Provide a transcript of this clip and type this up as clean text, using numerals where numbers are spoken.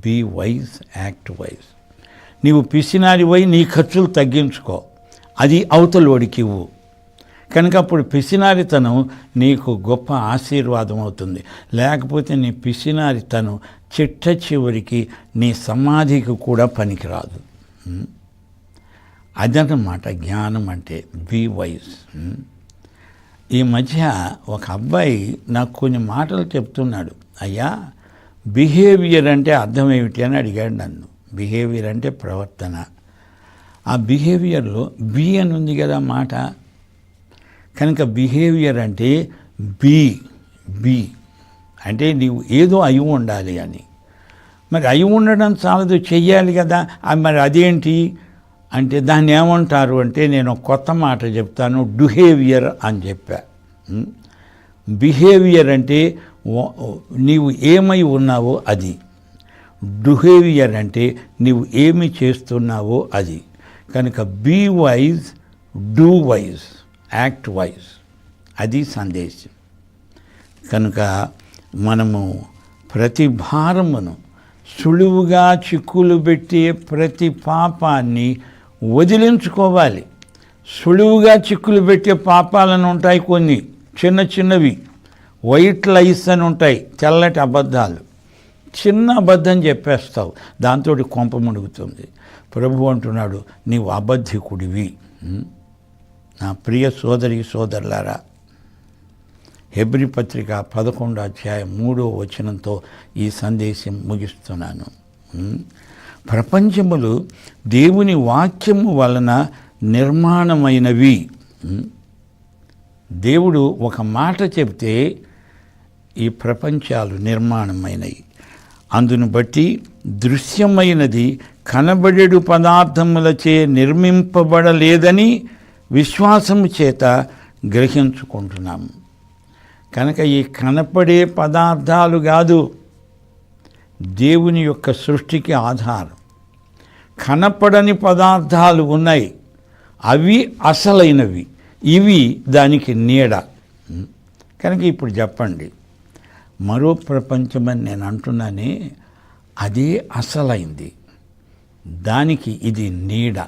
Be wise, act wise. నీవు పిసినారివై నీ ఖర్చులు తగ్గించుకో, అది అవతలోడికి ఇవ్వు. కనుక అప్పుడు పిసినారితనం నీకు గొప్ప ఆశీర్వాదం అవుతుంది. లేకపోతే నీ పిసినారితనం చిట్ట చివరికి నీ సమాధికి కూడా పనికిరాదు. అదన్నమాట జ్ఞానం అంటే. Be wise. ఈ మధ్య ఒక అబ్బాయి నాకు కొన్ని మాటలు చెప్తున్నాడు. అయ్యా, బిహేవియర్ అంటే అర్థం ఏమిటి అని అడిగాడు నన్ను. బిహేవియర్ అంటే ప్రవర్తన. ఆ బిహేవియర్లో బి అని ఉంది కదా మాట. కనుక బిహేవియర్ అంటే బి అంటే నీవు ఏదో అయి ఉండాలి అని. మరి అయి ఉండడం చాలదు, చెయ్యాలి కదా. మరి అదేంటి అంటే దాన్ని ఏమంటారు అంటే, నేను కొత్త మాట చెప్తాను, బిహేవియర్ అని చెప్పా. బిహేవియర్ అంటే నీవు ఏమై ఉన్నావో అది. బిహేవియర్ అంటే నీవు ఏమి చేస్తున్నావో అది. కనుక be wise, do wise, act wise, అది సందేశం. కనుక మనము ప్రతి భారమును, సులువుగా చిక్కులు పెట్టే ప్రతి పాపాన్ని వదిలించుకోవాలి. సులువుగా చిక్కులు పెట్టే పాపాలను ఉంటాయి కొన్ని చిన్న చిన్నవి, వైట్ లైస్ అని ఉంటాయి, తెల్లటి అబద్ధాలు. చిన్న అబద్ధం చెప్పేస్తావు, దాంతో కొంప మునుగుతుంది. ప్రభు అంటున్నాడు, నీవు అబద్ధికుడివి. నా ప్రియ సోదరి సోదరులారా, హెబ్రీ పత్రిక 11వ అధ్యాయం 3వ వచనంతో ఈ సందేశం ముగిస్తున్నాను. ప్రపంచములు దేవుని వాక్యము వలన నిర్మాణమైనవి. దేవుడు ఒక మాట చెబితే ఈ ప్రపంచాలు నిర్మాణమైనవి. అందును బట్టి దృశ్యమైనది కనబడేడు పదార్థములచే నిర్మింపబడలేదని విశ్వాసము చేత గ్రహించుకుంటున్నాము. కనుక ఈ కనపడే పదార్థాలు కాదు దేవుని యొక్క సృష్టికి ఆధారం. కనపడని పదార్థాలు ఉన్నాయి, అవి అసలైనవి, ఇవి దానికి నీడ. కనుక ఇప్పుడు చెప్పండి, మరో ప్రపంచమని నేను అంటున్నానే, అదే అసలైంది, దానికి ఇది నీడ.